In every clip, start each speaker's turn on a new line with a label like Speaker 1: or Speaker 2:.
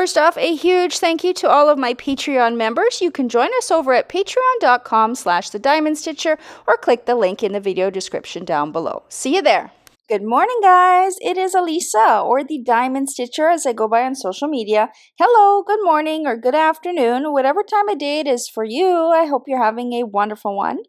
Speaker 1: First off, a huge thank you to all of my Patreon members. You can join us over at patreon.com/thediamondstitcher or click the link in the video description down below. See you there. Good morning, guys. It is Elisa, or the Diamond Stitcher as I go by on social media. Hello, good morning, or good afternoon, whatever time of day it is for you. I hope you're having a wonderful one.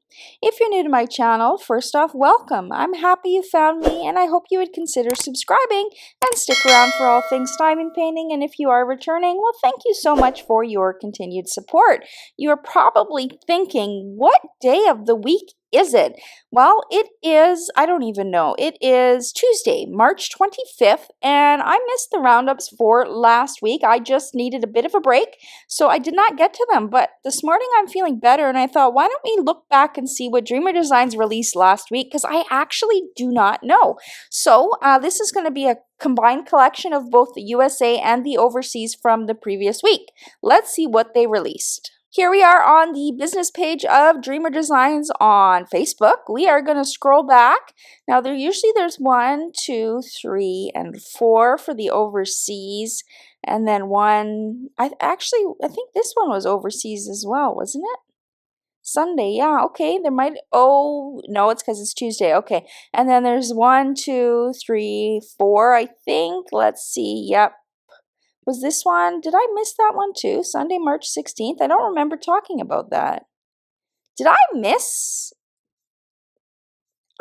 Speaker 1: If you're new to my channel, first off, welcome. I'm happy you found me, and I hope you would consider subscribing and stick around for all things diamond painting. And if you are returning, well, thank you so much for your continued support. You are probably thinking, what day of the week is it? Well, it is, I don't even know. It is Tuesday, March 25th, and I missed the roundups for last week. I just needed a bit of a break, so I did not get to them. But this morning I'm feeling better, and I thought, why don't we look back and see what Dreamer Designs released last week, because I actually do not know. So this is going to be a combined collection of both the USA and the overseas from the previous week. Let's see what they released. Here we are on the business page of Dreamer Designs on Facebook. We are going to scroll back. Now, there's 1, 2, 3, and 4 for the overseas, and then one. I think this one was overseas as well, wasn't it? Sunday, yeah, okay. There might. Oh no, it's because it's Tuesday. Okay, and then there's 1, 2, 3, 4. I think. Let's see. Yep. Was this one? Did I miss that one too? Sunday, March 16th? I don't remember talking about that. Did I miss?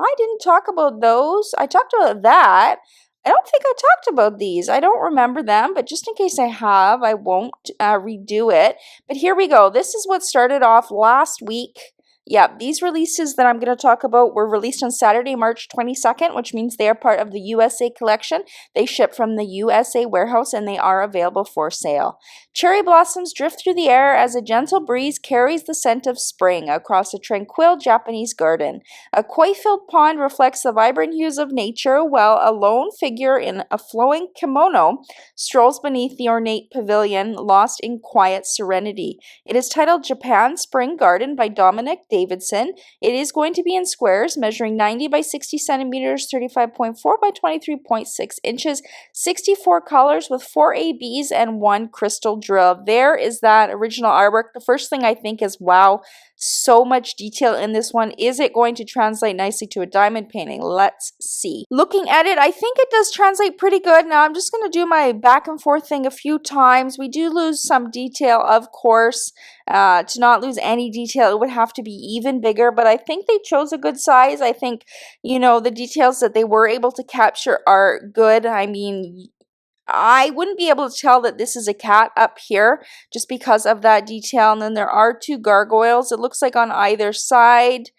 Speaker 1: I didn't talk about those. I talked about that. I don't think I talked about these. I don't remember them, but just in case I have, I won't redo it. But here we go. This is what started off last week. Yeah, these releases that I'm going to talk about were released on Saturday, March 22nd, which means they are part of the USA collection. They ship from the USA warehouse and they are available for sale. Cherry blossoms drift through the air as a gentle breeze carries the scent of spring across a tranquil Japanese garden. A koi-filled pond reflects the vibrant hues of nature, while a lone figure in a flowing kimono strolls beneath the ornate pavilion, lost in quiet serenity. It is titled Japan Spring Garden by Dominic Davidson. It is going to be in squares measuring 90 by 60 centimeters, 35.4 by 23.6 inches, 64 colors with 4 ABs and 1 crystal drill. There is that original artwork. The first thing I think is, wow, so much detail in this one. Is it going to translate nicely to a diamond painting? Let's see. Looking at it, I think it does translate pretty good. Now I'm just going to do my back and forth thing a few times. We do lose some detail, of course. To not lose any detail, it would have to be even bigger, but I think they chose a good size. I think, the details that they were able to capture are good. I mean, I wouldn't be able to tell that this is a cat up here just because of that detail. And then there are 2 gargoyles, it looks like, on either side.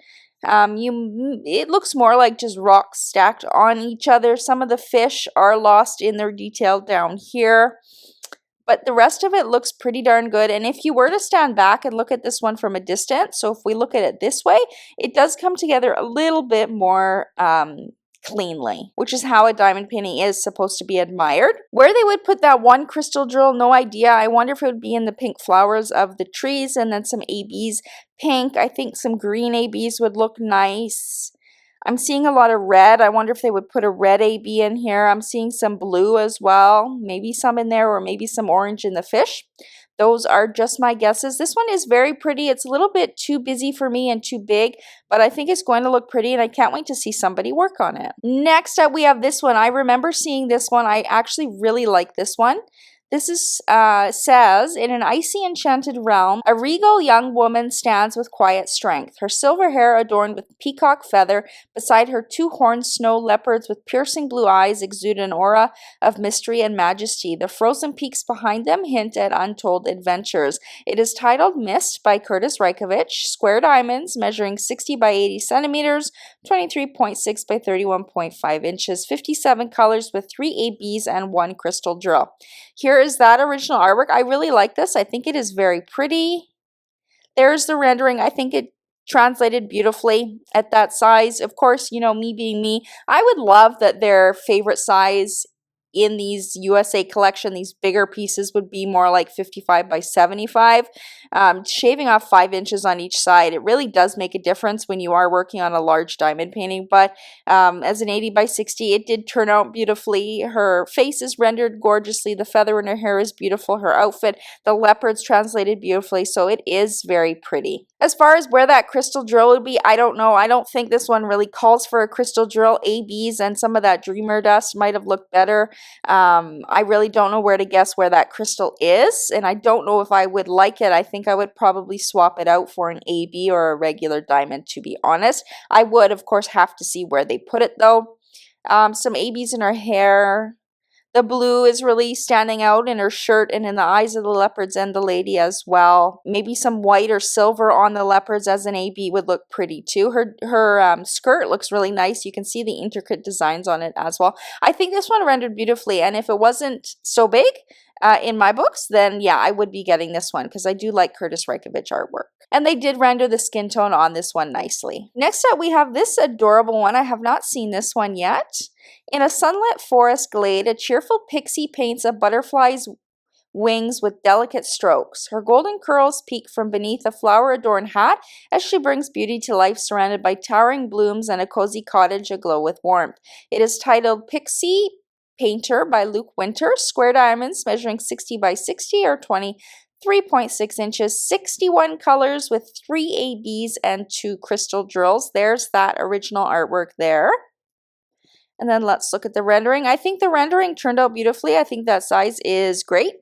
Speaker 1: It looks more like just rocks stacked on each other. Some of the fish are lost in their detail down here, but the rest of it looks pretty darn good. And if you were to stand back and look at this one from a distance, so if we look at it this way, it does come together a little bit more cleanly, which is how a diamond painting is supposed to be admired. Where they would put that 1 crystal drill, no idea. I wonder if it would be in the pink flowers of the trees, and then some ABs pink. I think some green ABs would look nice. I'm seeing a lot of red. I wonder if they would put a red AB in here. I'm seeing some blue as well. Maybe some in there, or maybe some orange in the fish. Those are just my guesses. This one is very pretty. It's a little bit too busy for me and too big, but I think it's going to look pretty, and I can't wait to see somebody work on it. Next up, we have this one. I remember seeing this one. I actually really like this one. This is, says, in an icy enchanted realm, a regal young woman stands with quiet strength, her silver hair adorned with peacock feather. Beside her, 2 horned snow leopards with piercing blue eyes exude an aura of mystery and majesty. The frozen peaks behind them hint at untold adventures. It is titled Mist by Curtis Reikovich, square diamonds measuring 60 by 80 centimeters, 23.6 by 31.5 inches, 57 colors with 3 ABs and 1 crystal drill. Here is that original artwork. I really like this. I think it is very pretty. There's the rendering. I think it translated beautifully at that size. Of course, me being me, I would love that their favorite size in these USA collection, these bigger pieces would be more like 55 by 75. Shaving off 5 inches on each side, it really does make a difference when you are working on a large diamond painting, but as an 80 by 60, it did turn out beautifully. Her face is rendered gorgeously, the feather in her hair is beautiful, her outfit, the leopards translated beautifully, so it is very pretty. As far as where that crystal drill would be, I don't know. I don't think this one really calls for a crystal drill. ABs and some of that dreamer dust might have looked better. I really don't know where to guess where that crystal is, and I don't know if I would like it. I think I would probably swap it out for an AB or a regular diamond, to be honest. I would, of course, have to see where they put it, though. Some ABs in her hair. The blue is really standing out in her shirt and in the eyes of the leopards and the lady as well. Maybe some white or silver on the leopards as an AB would look pretty too. Her skirt looks really nice. You can see the intricate designs on it as well. I think this one rendered beautifully, and if it wasn't so big in my books, then yeah, I would be getting this one because I do like Curtis Reikovich artwork. And they did render the skin tone on this one nicely. Next up, we have this adorable one. I have not seen this one yet. In a sunlit forest glade, a cheerful pixie paints a butterfly's wings with delicate strokes. Her golden curls peek from beneath a flower-adorned hat as she brings beauty to life, surrounded by towering blooms and a cozy cottage aglow with warmth. It is titled Pixie Painter by Luke Winter. Square diamonds measuring 60 by 60 or 23.6 inches, 61 colors with 3 ABs and 2 crystal drills. There's that original artwork there. And then let's look at the rendering. I think the rendering turned out beautifully. I think that size is great.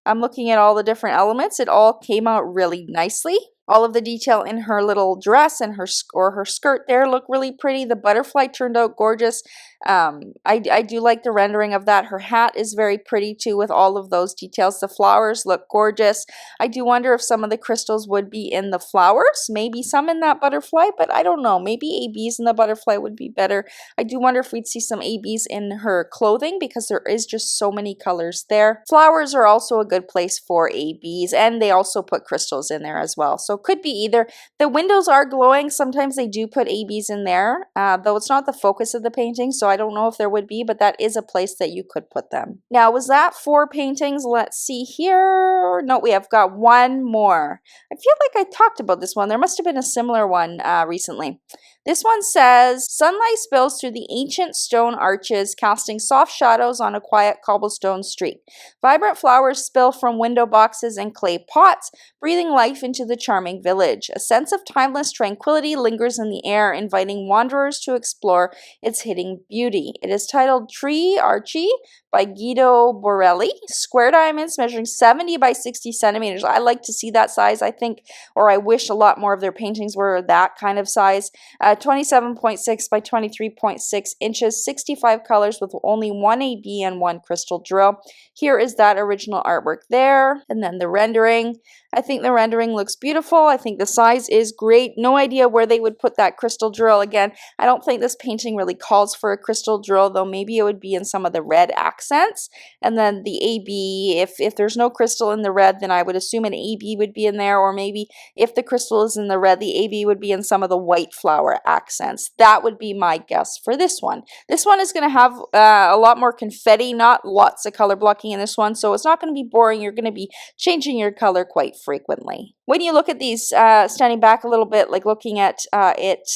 Speaker 1: I'm looking at all the different elements. It all came out really nicely. All of the detail in her little dress and her skirt there look really pretty. The butterfly turned out gorgeous. I do like the rendering of that. Her hat is very pretty too with all of those details. The flowers look gorgeous. I do wonder if some of the crystals would be in the flowers, maybe some in that butterfly, but I don't know. Maybe ABs in the butterfly would be better. I do wonder if we'd see some ABs in her clothing because there is just so many colors there. Flowers are also a good place for ABs, and they also put crystals in there as well. So could be either. The windows are glowing. Sometimes they do put ABs in there, though it's not the focus of the painting, so I don't know if there would be, but that is a place that you could put them. Now, was that 4 paintings? Let's see here. No, we have got one more. I feel like I talked about this one. There must have been a similar one recently. This one says, sunlight spills through the ancient stone arches, casting soft shadows on a quiet cobblestone street. Vibrant flowers spill from window boxes and clay pots, breathing life into the charming village. A sense of timeless tranquility lingers in the air, inviting wanderers to explore its hidden beauty. It is titled Tree Archie by Guido Borelli. Square diamonds measuring 70 by 60 centimeters. I like to see that size, I think, or I wish a lot more of their paintings were that kind of size. 27.6 by 23.6 inches, 65 colors with only 1 AB and 1 crystal drill. Here is that original artwork there, and then the rendering. I think the rendering looks beautiful. I think the size is great. No idea where they would put that crystal drill. Again, I don't think this painting really calls for a crystal drill, though maybe it would be in some of the red accents. And then the AB, if there's no crystal in the red, then I would assume an AB would be in there, or maybe if the crystal is in the red, the AB would be in some of the white flower accents. That would be my guess for this one. This one is going to have a lot more confetti, not lots of color blocking in this one, so it's not going to be boring. You're going to be changing your color quite frequently. When you look at these, standing back a little bit, like looking at it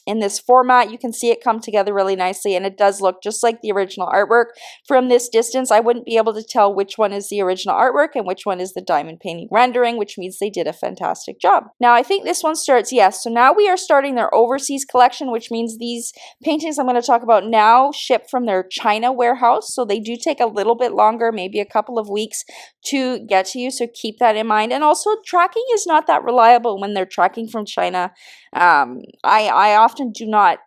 Speaker 1: in this format, you can see it come together really nicely, and it does look just like the original artwork. From this distance, I wouldn't be able to tell which one is the original artwork and which one is the diamond painting rendering, which means they did a fantastic job. Now, I think this one starts, yes, so now we are starting their overseas collection, which means these paintings I'm going to talk about now ship from their China warehouse, so they do take a little bit longer, maybe a couple of weeks to get to you, so keep that in mind. And also, tracking is not that reliable when they're tracking from China. I often do not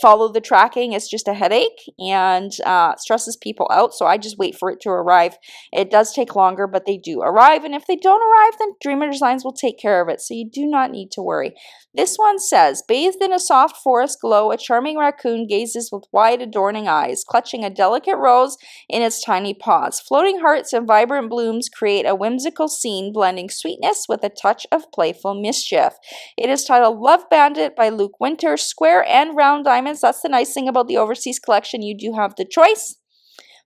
Speaker 1: follow the tracking. It's just a headache and stresses people out, so I just wait for it to arrive. It does take longer, but they do arrive, and if they don't arrive, then Dreamer Designs will take care of it, so you do not need to worry. This one says, bathed in a soft forest glow, a charming raccoon gazes with wide adorning eyes, clutching a delicate rose in its tiny paws. Floating hearts and vibrant blooms create a whimsical scene, blending sweetness with a touch of playful mischief. It is titled Love Bandit by Luke Winter. Square and round diamonds. That's the nice thing about the overseas collection. You do have the choice.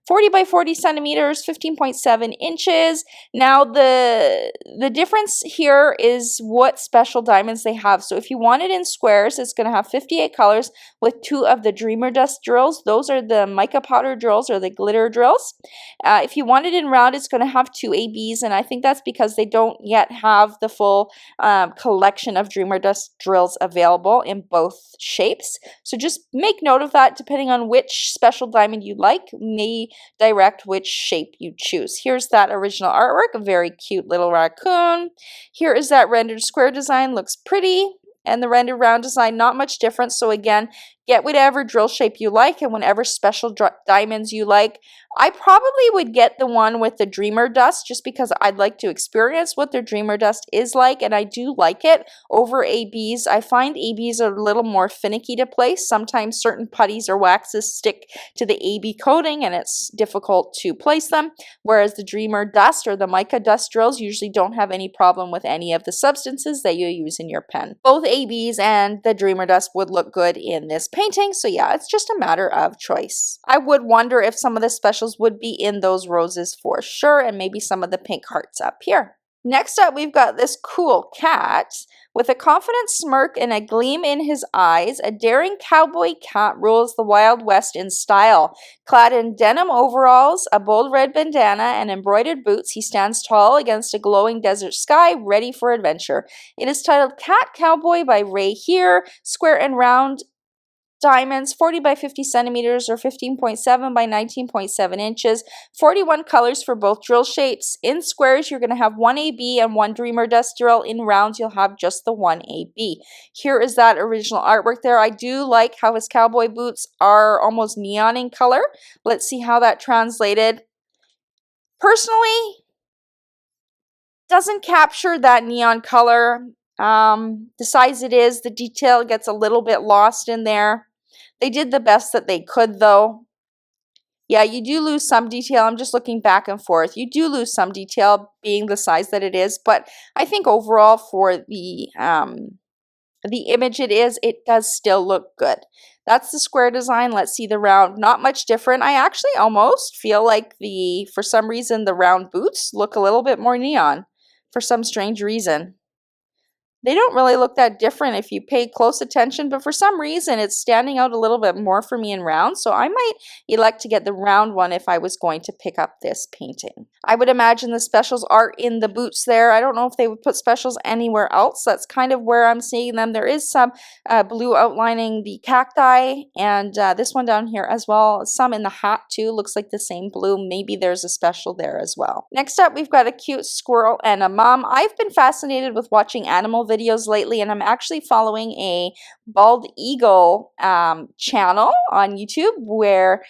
Speaker 1: 40 by 40 centimeters, 15.7 inches. Now the difference here is what special diamonds they have. So if you want it in squares, it's going to have 58 colors with 2 of the Dreamer Dust drills. Those are the mica powder drills or the glitter drills. If you want it in round, it's going to have 2 ABs, and I think that's because they don't yet have the full collection of Dreamer Dust drills available in both shapes. So just make note of that. Depending on which special diamond you like, may direct which shape you choose. Here's that original artwork, a very cute little raccoon. Here is that rendered square design, looks pretty. And the rendered round design, not much different. So again, get whatever drill shape you like and whatever special diamonds you like. I probably would get the one with the Dreamer Dust just because I'd like to experience what their Dreamer Dust is like, and I do like it over ABs. I find ABs are a little more finicky to place. Sometimes certain putties or waxes stick to the AB coating and it's difficult to place them, whereas the Dreamer Dust or the mica dust drills usually don't have any problem with any of the substances that you use in your pen. Both ABs and the Dreamer Dust would look good in this painting, so yeah, it's just a matter of choice. I would wonder if some of the specials would be in those roses for sure, and maybe some of the pink hearts up here. Next up, we've got this cool cat. With a confident smirk and a gleam in his eyes, a daring cowboy cat rules the Wild West in style. Clad in denim overalls, a bold red bandana, and embroidered boots, he stands tall against a glowing desert sky, ready for adventure. It is titled Cat Cowboy by Ray Here, square and round diamonds, 40 by 50 centimeters or 15.7 by 19.7 inches, 41 colors for both drill shapes. In squares, you're going to have 1 AB and 1 Dreamer Dust drill. In rounds, you'll have just the 1 AB. Here is that original artwork there. I do like how his cowboy boots are almost neon in color. Let's see how that translated. Personally, doesn't capture that neon color. The size it is, the detail gets a little bit lost in there. They did the best that they could, though. Yeah, you do lose some detail. I'm just looking back and forth. You do lose some detail being the size that it is, but I think overall for the image it does still look good. That's the square design. Let's see the round. Not much different. I actually almost feel like for some reason, the round boots look a little bit more neon for some strange reason. They don't really look that different if you pay close attention, but for some reason it's standing out a little bit more for me in round, so I might elect to get the round one if I was going to pick up this painting. I would imagine the specials are in the boots there. I don't know if they would put specials anywhere else. That's kind of where I'm seeing them. There is some blue outlining the cacti, and this one down here as well. Some in the hat too. Looks like the same blue. Maybe there's a special there as well. Next up, we've got a cute squirrel and a mom. I've been fascinated with watching animal videos lately, and I'm actually following a bald eagle channel on YouTube where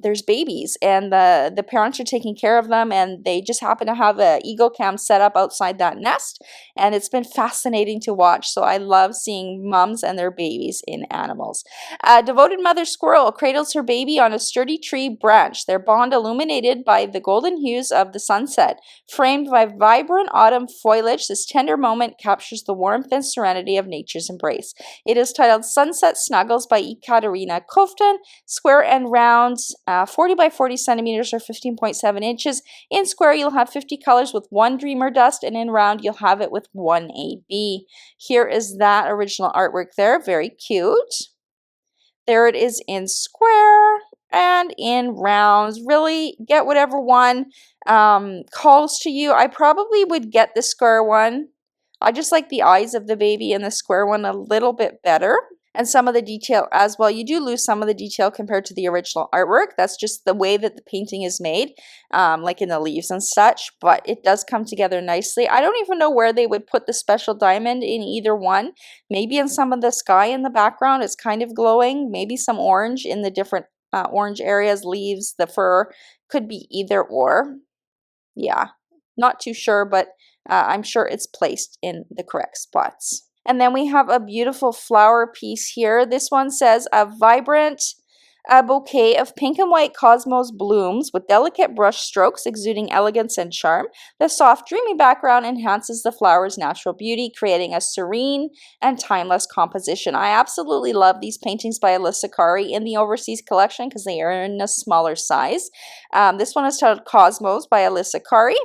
Speaker 1: there's babies and the parents are taking care of them, and they just happen to have a eagle cam set up outside that nest, and it's been fascinating to watch. So I love seeing moms and their babies in animals. A devoted mother squirrel cradles her baby on a sturdy tree branch, their bond illuminated by the golden hues of the sunset. Framed by vibrant autumn foliage, this tender moment captures the warmth and serenity of nature's embrace. It is titled Sunset Snuggles by Ekaterina Kofton, square and round, 40 by 40 centimeters or 15.7 inches. In square, you'll have 50 colors with 1 Dreamer Dust, and in round, you'll have it with 1 AB. Here is that original artwork there, very cute. There it is in square and in rounds. Really get whatever one calls to you. I probably would get the square one. I just like the eyes of the baby in the square one a little bit better. And some of the detail as well. You do lose some of the detail compared to the original artwork. That's just the way that the painting is made, like in the leaves and such. But it does come together nicely. I don't even know where they would put the special diamond in either one. Maybe in some of the sky in the background. It's kind of glowing. Maybe some orange in the different orange areas, leaves, the fur. Could be either or. Yeah, not too sure, but I'm sure it's placed in the correct spots. And then we have a beautiful flower piece here. This one says a vibrant A bouquet of pink and white cosmos blooms with delicate brush strokes exuding elegance and charm. The soft, dreamy background enhances the flower's natural beauty, creating a serene and timeless composition. I absolutely love these paintings by Alyssa Kari in the overseas collection because they are in a smaller size. This one is titled Cosmos by Alyssa Kari.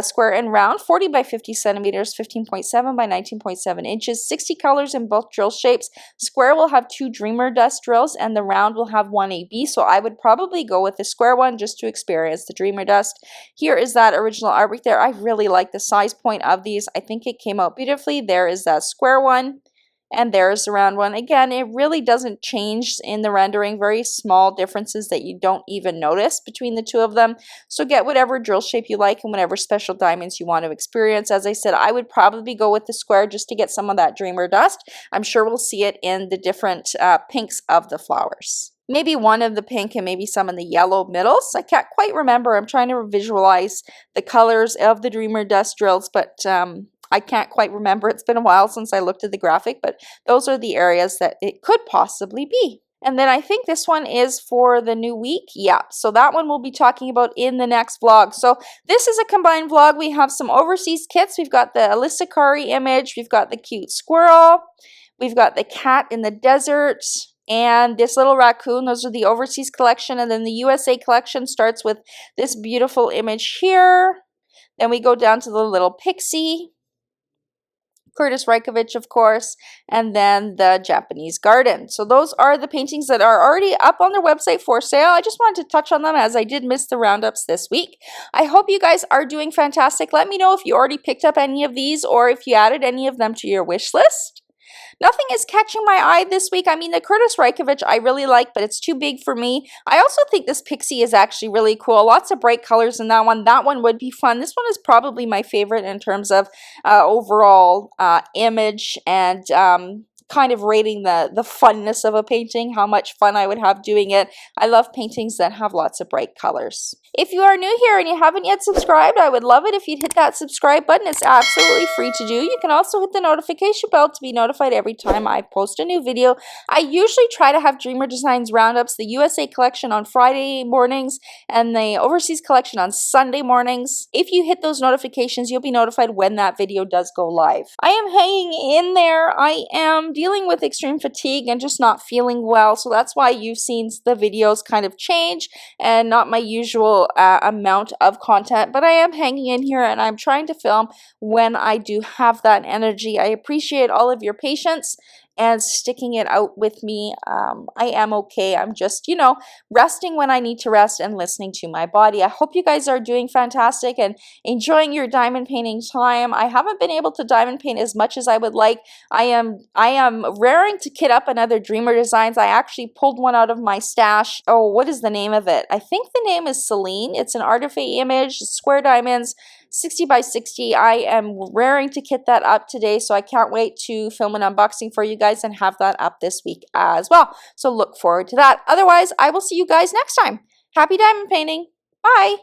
Speaker 1: Square and round, 40 by 50 centimeters, 15.7 by 19.7 inches, 60 colors in both drill shapes. Square will have 2 Dreamer Dust drills and the round will have 1 AB, so I would probably go with the square one just to experience the Dreamer Dust. Here is that original artwork there. I really like the size point of these. I think it came out beautifully. There is that square one. And there's the round one. Again, it really doesn't change in the rendering. Very small differences that you don't even notice between the two of them. So get whatever drill shape you like and whatever special diamonds you want to experience. As I said, I would probably go with the square just to get some of that Dreamer Dust. I'm sure we'll see it in the different pinks of the flowers. Maybe one of the pink and maybe some in the yellow middles. I can't quite remember. I'm trying to visualize the colors of the Dreamer Dust drills, but I can't quite remember. It's been a while since I looked at the graphic, but those are the areas that it could possibly be. And then I think this one is for the new week. Yeah, so that one we'll be talking about in the next vlog. So this is a combined vlog. We have some overseas kits. We've got the Alyssa Kari image. We've got the cute squirrel. We've got the cat in the desert. And this little raccoon. Those are the overseas collection. And then the USA collection starts with this beautiful image here. Then we go down to the little pixie. Curtis Reikovich, of course, and then the Japanese garden. So those are the paintings that are already up on their website for sale. I just wanted to touch on them as I did miss the roundups this week. I hope you guys are doing fantastic. Let me know if you already picked up any of these or if you added any of them to your wish list. Nothing is catching my eye this week. I mean, the Curtis Reikovich I really like, but it's too big for me. I also think this pixie is actually really cool. Lots of bright colors in that one. That one would be fun. This one is probably my favorite in terms of overall image and kind of rating the funness of a painting, how much fun I would have doing it. I love paintings that have lots of bright colors. If you are new here and you haven't yet subscribed, I would love it if you'd hit that subscribe button. It's absolutely free to do. You can also hit the notification bell to be notified every time I post a new video. I usually try to have Dreamer Designs Roundups, the USA collection on Friday mornings and the overseas collection on Sunday mornings. If you hit those notifications, you'll be notified when that video does go live. I am hanging in there. I am dealing with extreme fatigue and just not feeling well, so that's why you've seen the videos kind of change and not my usual amount of content, but I am hanging in here and I'm trying to film when I do have that energy. I appreciate all of your patience and sticking it out with me. I am okay. I'm just, resting when I need to rest and listening to my body. I hope you guys are doing fantastic and enjoying your diamond painting time. I haven't been able to diamond paint as much as I would like. I am raring to kit up another Dreamer Designs. I actually pulled one out of my stash. Oh, what is the name of it? I think the name is Celine. It's an Artifact image, square diamonds, 60 by 60. I am raring to kit that up today, so I can't wait to film an unboxing for you guys and have that up this week as well. So look forward to that. Otherwise, I will see you guys next time. Happy diamond painting. Bye.